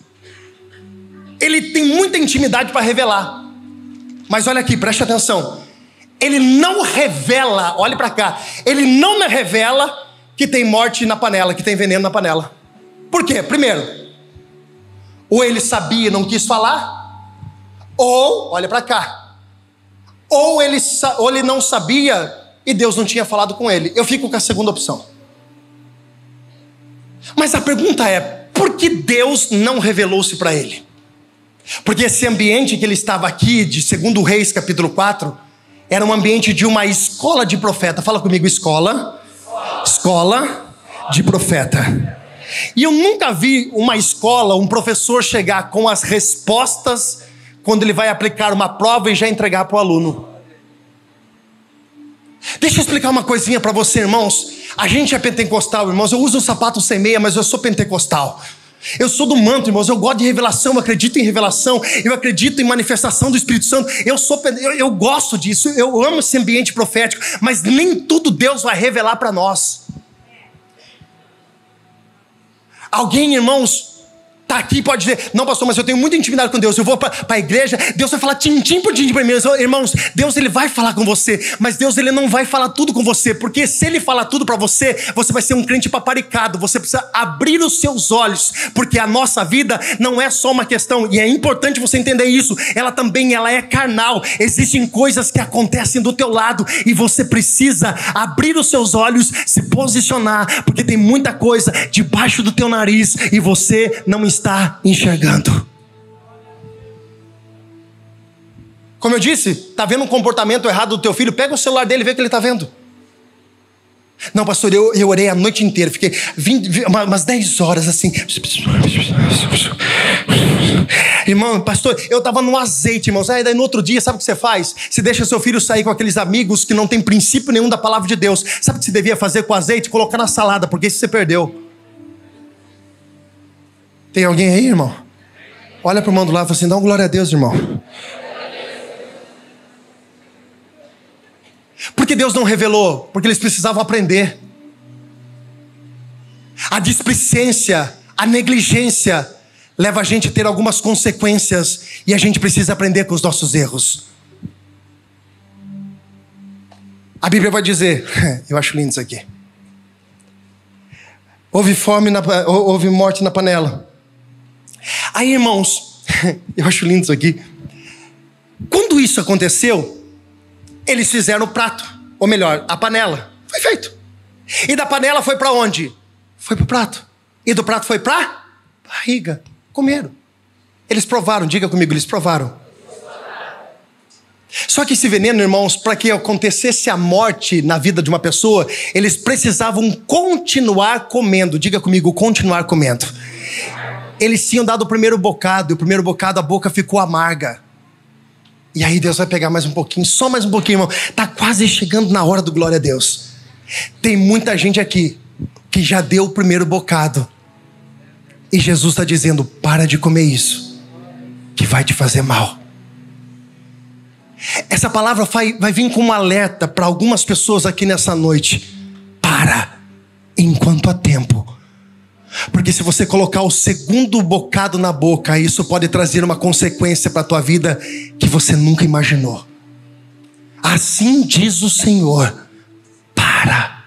A: ele tem muita intimidade para revelar. Mas olha aqui, preste atenção. Ele não revela, olhe para cá, ele não me revela que tem morte na panela, que tem veneno na panela. Por quê? Primeiro, ou ele sabia e não quis falar, ou, olha para cá, ou ele não sabia e Deus não tinha falado com ele. Eu fico com a segunda opção. Mas a pergunta é, por que Deus não revelou-se para ele? Porque esse ambiente que ele estava aqui, de 2 Reis capítulo 4, era um ambiente de uma escola de profeta. Fala comigo, escola de profeta. E eu nunca vi uma escola, um professor chegar com as respostas quando ele vai aplicar uma prova e já entregar para o aluno. Deixa eu explicar uma coisinha para você, irmãos. A gente é pentecostal, irmãos. Eu uso um sapato sem meia, mas eu sou pentecostal. Eu sou do manto, irmãos. Eu gosto de revelação, eu acredito em revelação, eu acredito em manifestação do Espírito Santo. Eu gosto disso, eu amo esse ambiente profético, mas nem tudo Deus vai revelar para nós. Alguém, irmãos, está aqui e pode dizer, não, pastor, mas eu tenho muita intimidade com Deus, eu vou para a igreja, Deus vai falar tintim por tintim para mim. Irmãos, Deus ele vai falar com você, mas Deus ele não vai falar tudo com você, porque se ele falar tudo para você, você vai ser um crente paparicado. Você precisa abrir os seus olhos, porque a nossa vida não é só uma questão, e é importante você entender isso, ela é carnal. Existem coisas que acontecem do teu lado, e você precisa abrir os seus olhos, se posicionar, porque tem muita coisa debaixo do teu nariz, e você não está enxergando. Como eu disse, está vendo um comportamento errado do teu filho? Pega o celular dele e vê o que ele está vendo. Não, pastor, eu orei a noite inteira, fiquei umas 10 horas assim. Irmão, pastor, eu estava no azeite, irmãos. Aí daí no outro dia, sabe o que você faz? Você deixa seu filho sair com aqueles amigos que não tem princípio nenhum da palavra de Deus. Sabe o que você devia fazer com o azeite? Colocar na salada, porque isso você perdeu. Tem alguém aí, irmão? Olha para o irmão do lado e fala assim, dá uma glória a Deus, irmão. Por que Deus não revelou? Porque eles precisavam aprender. A displicência, a negligência leva a gente a ter algumas consequências, e a gente precisa aprender com os nossos erros. A Bíblia vai dizer, eu acho lindo isso aqui. houve morte na panela. Aí, irmãos, eu acho lindo isso aqui. Quando isso aconteceu, eles fizeram o prato, ou melhor, a panela. Foi feito. E da panela foi para onde? Foi para o prato. E do prato foi para barriga. Comeram. Eles provaram, diga comigo, eles provaram. Só que esse veneno, irmãos, para que acontecesse a morte na vida de uma pessoa, eles precisavam continuar comendo. Diga comigo, continuar comendo. Eles tinham dado o primeiro bocado, e o primeiro bocado a boca ficou amarga. E aí Deus vai pegar mais um pouquinho, só mais um pouquinho, irmão. Está quase chegando na hora do glória a Deus. Tem muita gente aqui que já deu o primeiro bocado. E Jesus está dizendo, para de comer isso, que vai te fazer mal. Essa palavra vai vir com um alerta para algumas pessoas aqui nessa noite. Para, enquanto há tempo. Porque se você colocar o segundo bocado na boca, isso pode trazer uma consequência para a tua vida que você nunca imaginou. Assim diz o Senhor. Para.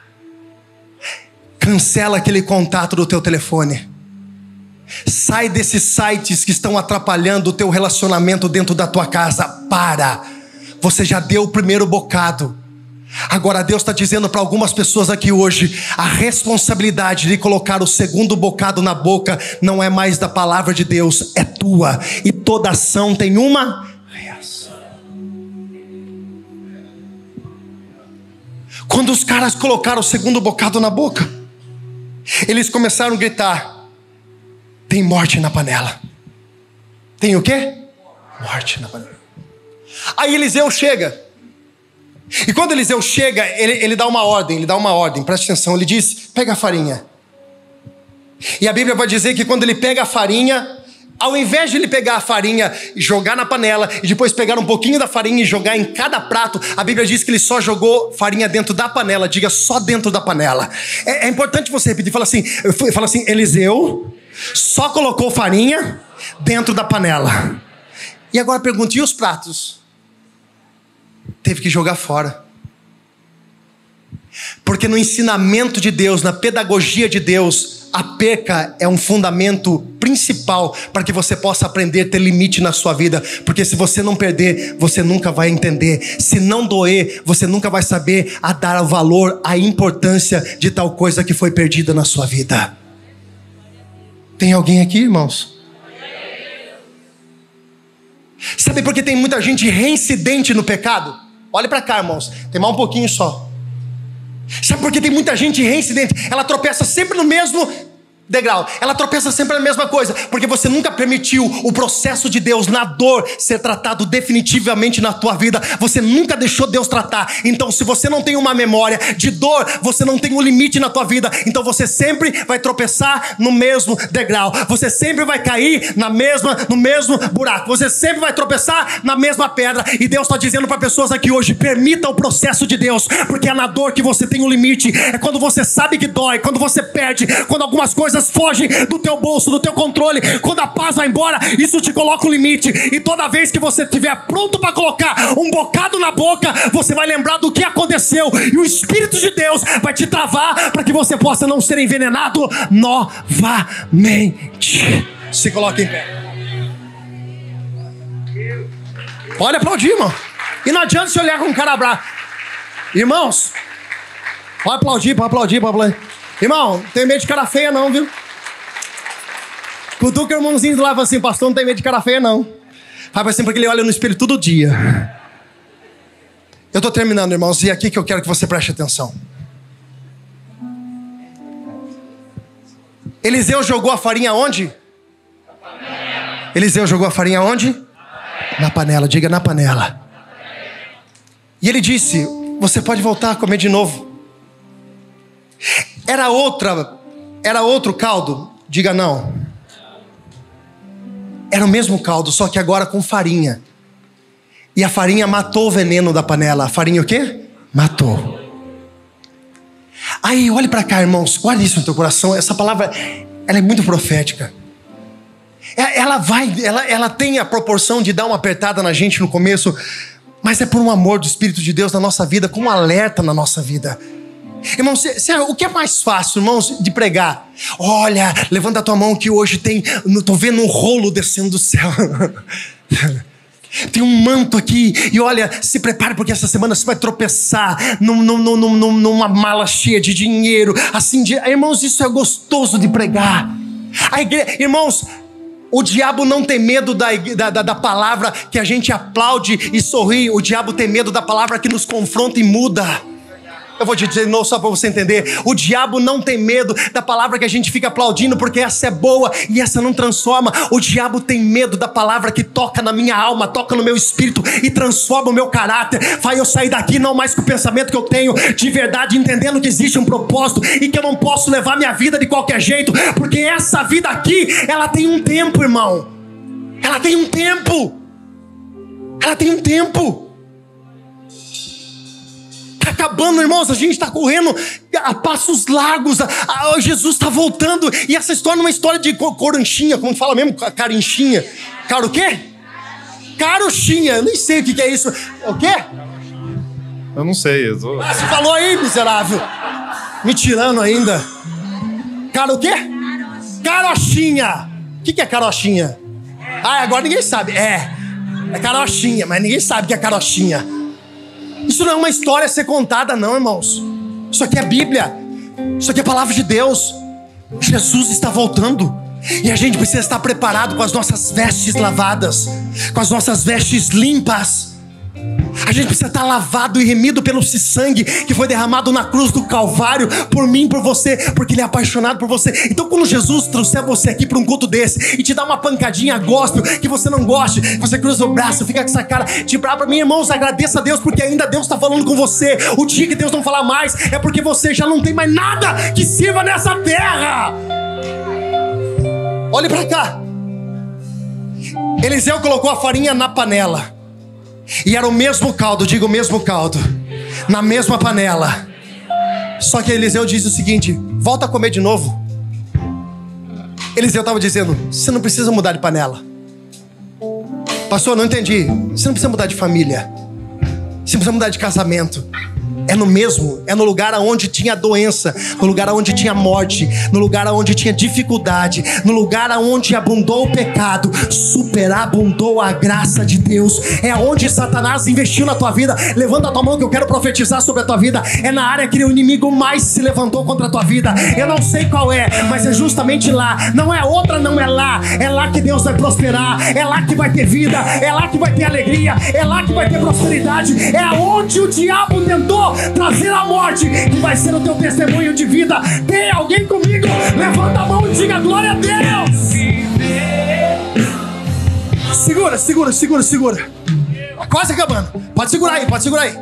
A: Cancela aquele contato do teu telefone. Sai desses sites que estão atrapalhando o teu relacionamento dentro da tua casa. Para. Você já deu o primeiro bocado. Agora Deus está dizendo para algumas pessoas aqui hoje, a responsabilidade de colocar o segundo bocado na boca não é mais da palavra de Deus, é tua. E toda ação tem uma reação. Quando os caras colocaram o segundo bocado na boca, eles começaram a gritar, tem morte na panela. Tem o quê? Morte na panela. Aí Eliseu chega. E quando Eliseu chega, ele dá uma ordem, presta atenção. Ele diz, pega a farinha. E a Bíblia vai dizer que quando ele pega a farinha, ao invés de ele pegar a farinha e jogar na panela, e depois pegar um pouquinho da farinha e jogar em cada prato, a Bíblia diz que ele só jogou farinha dentro da panela. Diga, só dentro da panela. É importante você repetir, fala assim, Eliseu só colocou farinha dentro da panela. E agora pergunta, e os pratos? Teve que jogar fora. Porque no ensinamento de Deus, na pedagogia de Deus, a perca é um fundamento principal para que você possa aprender a ter limite na sua vida. Porque se você não perder, você nunca vai entender. Se não doer, você nunca vai saber a dar o valor, a importância de tal coisa que foi perdida na sua vida. Tem alguém aqui, irmãos? Sabe por que tem muita gente reincidente no pecado? Olha para cá, irmãos, tem mais um pouquinho só. Sabe por que tem muita gente reincidente? Ela tropeça sempre no mesmo degrau. Ela tropeça sempre na mesma coisa. Porque você nunca permitiu o processo de Deus na dor ser tratado definitivamente na tua vida. Você nunca deixou Deus tratar. Então se você não tem uma memória de dor, você não tem um limite na tua vida. Então você sempre vai tropeçar no mesmo degrau. Você sempre vai cair no mesmo buraco. Você sempre vai tropeçar na mesma pedra. E Deus está dizendo para pessoas aqui hoje, permita o processo de Deus. Porque é na dor que você tem um limite. É quando você sabe que dói, quando você perde, quando algumas coisas fogem do teu bolso, do teu controle, quando a paz vai embora, isso te coloca um limite. E toda vez que você estiver pronto para colocar um bocado na boca, você vai lembrar do que aconteceu, e o Espírito de Deus vai te travar para que você possa não ser envenenado novamente. Se coloque em pé. Pode aplaudir, irmão. E não adianta se olhar com um cara bravo. Irmãos, pode aplaudir, pode aplaudir, pode aplaudir. Irmão, não tem medo de cara feia não, viu? Cutuca o irmãozinho do lado assim, pastor, não tem medo de cara feia não. Faz assim porque ele olha no espelho todo dia. Eu estou terminando, irmãos, e é aqui que eu quero que você preste atenção. Eliseu jogou a farinha onde? Na panela. Eliseu jogou a farinha onde? Na panela, diga na panela. E ele disse, você pode voltar a comer de novo. Era outro caldo? Diga não. Era o mesmo caldo, só que agora com farinha. E a farinha matou o veneno da panela. A farinha o quê? Matou. Aí, olhe para cá, irmãos. Guarde isso no teu coração. Essa palavra, ela é muito profética. Ela tem a proporção de dar uma apertada na gente no começo, mas é por um amor do Espírito de Deus na nossa vida, com um alerta na nossa vida. Irmãos, o que é mais fácil, irmãos, de pregar? Olha, levanta a tua mão que hoje tô vendo um rolo descendo do céu. Tem um manto aqui, e olha, se prepare porque essa semana você vai tropeçar numa mala cheia de dinheiro. Assim, irmãos, isso é gostoso de pregar. Irmãos, o diabo não tem medo da palavra que a gente aplaude e sorri. O diabo tem medo da palavra que nos confronta e muda. Eu vou te dizer de novo só para você entender. O diabo não tem medo da palavra que a gente fica aplaudindo porque essa é boa e essa não transforma. O diabo tem medo da palavra que toca na minha alma, toca no meu espírito e transforma o meu caráter. Faz eu sair daqui não mais com o pensamento que eu tenho de verdade, entendendo que existe um propósito e que eu não posso levar minha vida de qualquer jeito, porque essa vida aqui, ela tem um tempo, irmão. Ela tem um tempo. Ela tem um tempo. Está acabando, irmãos, a gente está correndo a passos largos, Jesus está voltando, e essa história é uma história de coranchinha, como fala mesmo, carinchinha, cara o quê? Carochinha, eu nem sei o que é isso, o quê?
B: Eu não sei,
A: você falou aí, miserável, me tirando ainda, cara o quê? Carochinha, o que é carochinha? Agora ninguém sabe, é carochinha, mas ninguém sabe o que é carochinha. Isso não é uma história a ser contada, não, irmãos. Isso aqui é Bíblia. Isso aqui é a palavra de Deus. Jesus está voltando. E a gente precisa estar preparado com as nossas vestes lavadas, com as nossas vestes limpas. A gente precisa estar lavado e remido pelo sangue que foi derramado na cruz do Calvário por mim, por você, porque Ele é apaixonado por você. Então quando Jesus trouxer você aqui para um culto desse e te dar uma pancadinha gospel que você não goste, você cruza o braço, fica com essa cara de bravo para mim, irmãos, agradeça a Deus porque ainda Deus está falando com você. O dia que Deus não falar mais é porque você já não tem mais nada que sirva nessa terra. Olhe para cá. Eliseu colocou a farinha na panela. E era o mesmo caldo, diga o mesmo caldo, na mesma panela. Só que Eliseu diz o seguinte: volta a comer de novo. Eliseu estava dizendo: você não precisa mudar de panela. Pastor, não entendi. Você não precisa mudar de família. Você não precisa mudar de casamento. É no mesmo, é no lugar onde tinha doença, no lugar onde tinha morte, no lugar onde tinha dificuldade, no lugar onde abundou o pecado, superabundou a graça de Deus. É onde Satanás investiu na tua vida. Levanta a tua mão que eu quero profetizar sobre a tua vida. É na área que o inimigo mais se levantou contra a tua vida. Eu não sei qual é, mas é justamente lá. Não é outra, não é lá. É lá que Deus vai prosperar. É lá que vai ter vida. É lá que vai ter alegria. É lá que vai ter prosperidade. É onde o diabo tentou trazer a morte, que vai ser o teu testemunho de vida. Tem alguém comigo? Levanta a mão e diga glória a Deus. Segura. Quase acabando. Pode segurar aí.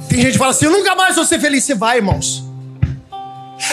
A: Tem gente que fala assim: eu nunca mais vou ser feliz. Você vai, irmãos.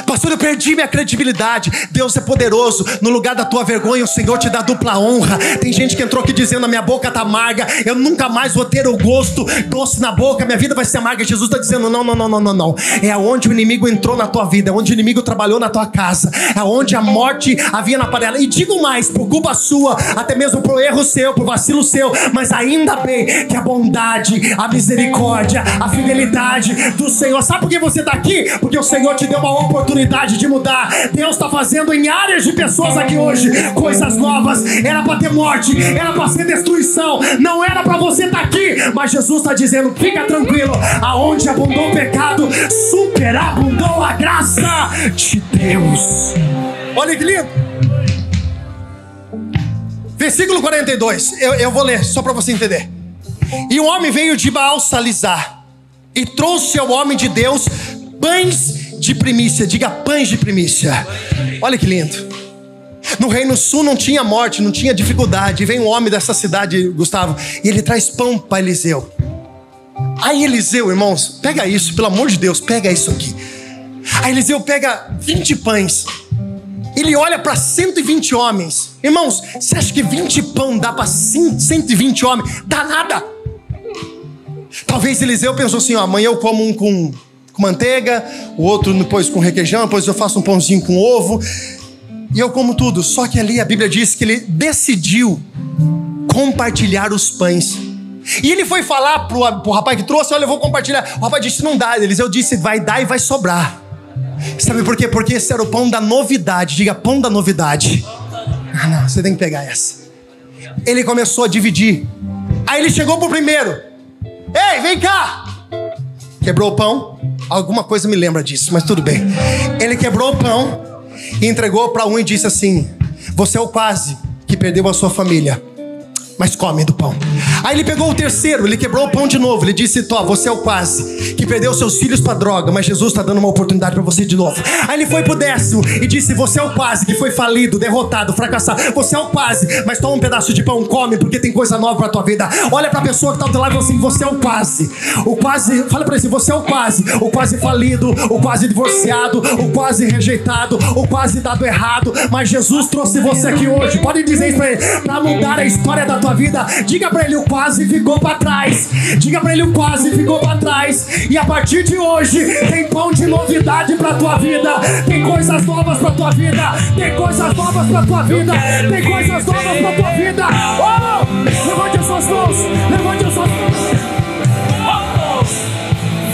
A: Pastor, eu perdi minha credibilidade. Deus é poderoso. No lugar da tua vergonha, o Senhor te dá dupla honra. Tem gente que entrou aqui dizendo: a minha boca tá amarga, eu nunca mais vou ter o gosto doce na boca, minha vida vai ser amarga. Jesus está dizendo: não. É aonde o inimigo entrou na tua vida, é onde o inimigo trabalhou na tua casa, é onde a morte havia na panela. E digo mais, por culpa sua, até mesmo por erro seu, por vacilo seu, mas ainda bem que a bondade, a misericórdia, a fidelidade do Senhor. Sabe por que você está aqui? Porque o Senhor te deu uma oportunidade de mudar. Deus está fazendo em áreas de pessoas aqui hoje coisas novas. Era para ter morte, era para ser destruição, não era para você estar aqui, mas Jesus está dizendo: fica tranquilo, aonde abundou o pecado, superabundou a graça de Deus. Olha que lindo. Versículo 42, eu vou ler só para você entender. E um homem veio de Baal-Salizar e trouxe ao homem de Deus pães de primícia. Diga pães de primícia. Olha que lindo. No Reino Sul não tinha morte, não tinha dificuldade. Vem um homem dessa cidade, Gustavo, e ele traz pão para Eliseu. Aí Eliseu, irmãos, pega isso, pelo amor de Deus, pega isso aqui. Aí Eliseu pega 20 pães. Ele olha para 120 homens. Irmãos, você acha que 20 pão dá para 120 homens? Dá nada. Talvez Eliseu pensou assim: ó, amanhã eu como um com manteiga, o outro depois com requeijão, depois eu faço um pãozinho com ovo e eu como tudo. Só que ali a Bíblia diz que ele decidiu compartilhar os pães. E ele foi falar pro rapaz que trouxe: olha, eu vou compartilhar. O rapaz disse: não dá. Eliseu disse: vai dar e vai sobrar. Sabe por quê? Porque esse era o pão da novidade. Diga: pão da novidade. Ah, não, você tem que pegar essa. Ele começou a dividir. Aí ele chegou pro primeiro: ei, vem cá. Quebrou o pão. Alguma coisa me lembra disso, mas tudo bem. Ele quebrou o pão e entregou para um e disse assim: você é o quase que perdeu a sua família, mas come do pão. Aí ele pegou o terceiro, ele quebrou o pão de novo. Ele disse: Tó, você é o quase que perdeu seus filhos para droga, mas Jesus está dando uma oportunidade para você de novo. Aí ele foi pro 10º e disse: você é o quase que foi falido, derrotado, fracassado. Você é o quase, mas toma um pedaço de pão, come, porque tem coisa nova para tua vida. Olha para a pessoa que está ao teu lado e fala assim: você é o quase. O quase, fala para ele assim: você é o quase falido, o quase divorciado, o quase rejeitado, o quase dado errado. Mas Jesus trouxe você aqui hoje. Pode dizer isso para ele, para mudar a história da tua vida. Diga para ele: o quase ficou para trás. Diga para ele: o quase ficou para trás. E a partir de hoje tem pão de novidade para tua vida. Tem coisas novas para tua vida. Tem coisas novas para tua vida. Tem coisas novas para tua vida. Oh! Levante as suas mãos. Levante as suas mãos.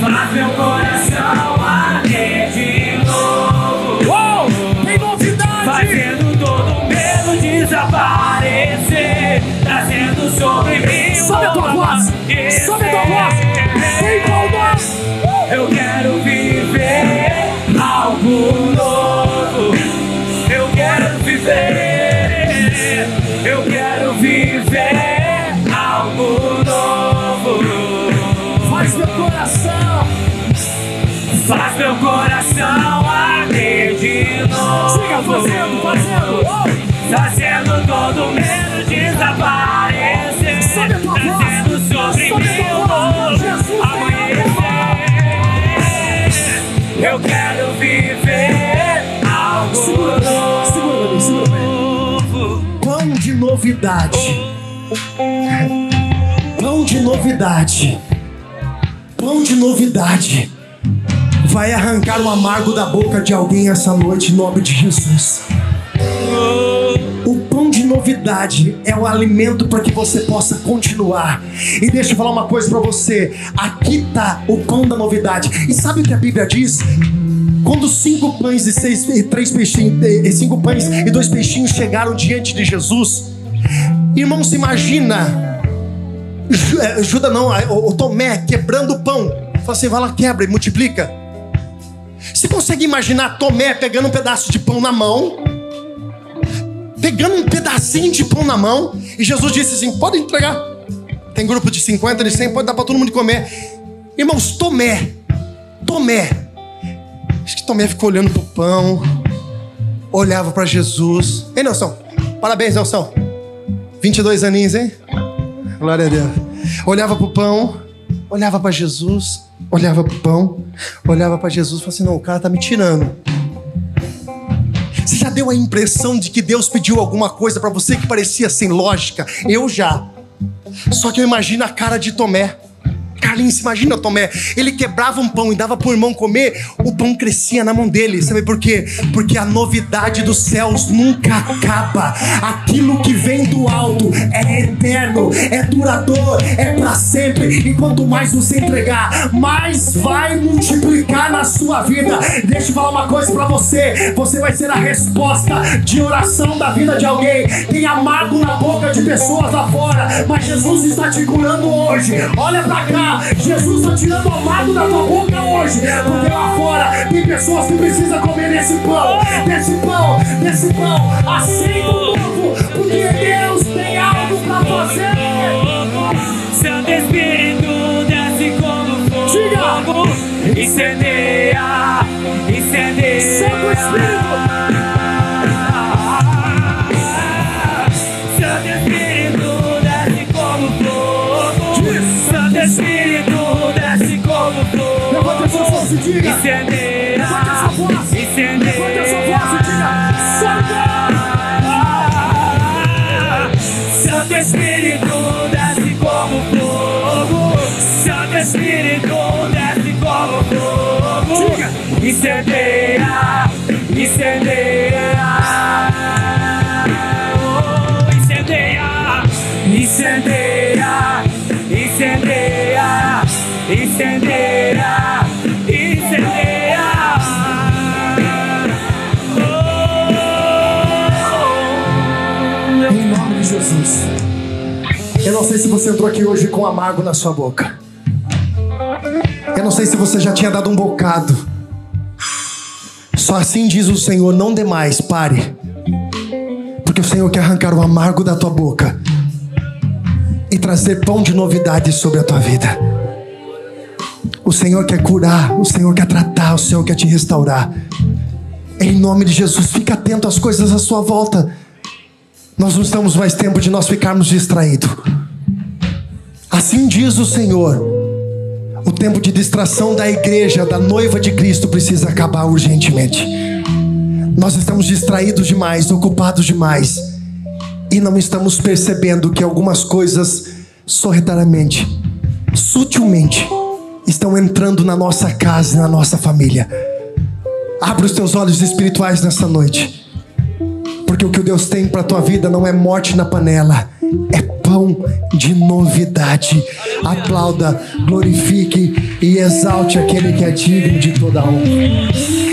C: Faz meu coração arder de novo.
A: Oh! Tem novidade.
C: Fazendo todo medo desaparecer. Trazendo sobre mim.
A: Sobe a tua voz. Sobe a tua voz. Tem pão novo.
C: Eu quero viver algo novo. Eu quero viver. Eu quero viver algo novo.
A: Faz meu coração.
C: Faz meu coração arder de novo.
A: Siga fazendo.
C: Trazendo todo medo desaparecer.
A: Sobe a tua voz.
C: Trazendo sobre
A: Sobe a
C: mim
A: tua voz. Jesus
C: amanhecer. Eu quero viver algo novo.
A: Pão de novidade. Pão de novidade. Pão de novidade. Vai arrancar o amargo da boca de alguém essa noite, em nome de Jesus. O pão de novidade é o alimento para que você possa continuar. E deixa eu falar uma coisa para você. Aqui está o pão da novidade. E sabe o que a Bíblia diz? Quando 5 pães e 3 peixinhos, 5 pães e 2 peixinhos chegaram diante de Jesus, irmãos, imagina Judas não, o Tomé quebrando o pão. Fala assim: vai lá, quebra e multiplica. Você consegue imaginar Tomé pegando um pedaço de pão na mão, pegando um pedacinho de pão na mão, e Jesus disse assim: pode entregar. Tem grupo de 50, de 100, pode dar para todo mundo comer. Irmãos, Tomé, acho que Tomé ficou olhando pro pão, olhava para Jesus. Ei, Nelson, parabéns, Nelson, 22 aninhos, hein? Glória a Deus. Olhava pro pão, olhava para Jesus, olhava pro pão, olhava para Jesus e falava assim: não, o cara tá me tirando. Você já deu a impressão de que Deus pediu alguma coisa para você que parecia sem lógica? Eu já. Só que eu imagino a cara de Tomé. Carlinhos, imagina Tomé, ele quebrava um pão e dava pro irmão comer, o pão crescia na mão dele. Sabe por quê? Porque a novidade dos céus nunca acaba. Aquilo que vem do alto é eterno, é duradouro, é para sempre. E quanto mais você entregar, mais vai multiplicar na sua vida. Deixa eu falar uma coisa para você: você vai ser a resposta de oração da vida de alguém. Tem amargo na boca de pessoas lá fora, mas Jesus está te curando hoje. Olha pra cá, Jesus está tirando o amargo da tua boca hoje, porque lá fora tem pessoas que precisam comer desse pão. Aceita o novo, porque Deus tem algo para fazer.
C: Santo Espírito desce como fogo. Incendeia.
A: Santo Espírito.
C: Santo Espírito desce como fogo. Santo Espírito desce como fogo.
A: Levanta a sua voz e diga:
C: incendeia.
A: Levanta a sua voz.
C: Incendeia.
A: Levanta a sua voz e diga:
C: Santo Espírito desce como fogo. Santo Espírito desce como fogo.
A: Diga:
C: incendeia. Oh, incendeia. incendeia, incendeia.
A: Em nome de Jesus. Eu não sei se você entrou aqui hoje com amargo na sua boca. Eu não sei se você já tinha dado um bocado. Só assim diz o Senhor: não dê mais, pare. Porque o Senhor quer arrancar o amargo da tua boca e trazer pão de novidade sobre a tua vida. O Senhor quer curar, o Senhor quer tratar, o Senhor quer te restaurar. Em nome de Jesus, fica atento às coisas à sua volta. Nós não estamos mais tempo de nós ficarmos distraídos. Assim diz o Senhor: o tempo de distração da igreja, da noiva de Cristo, precisa acabar urgentemente. Nós estamos distraídos demais, ocupados demais, e não estamos percebendo que algumas coisas sorrateiramente, sutilmente, estão entrando na nossa casa e na nossa família. Abre os teus olhos espirituais nessa noite, porque o que Deus tem para a tua vida não é morte na panela, é pão de novidade. Aplauda, glorifique e exalte aquele que é digno de toda a honra.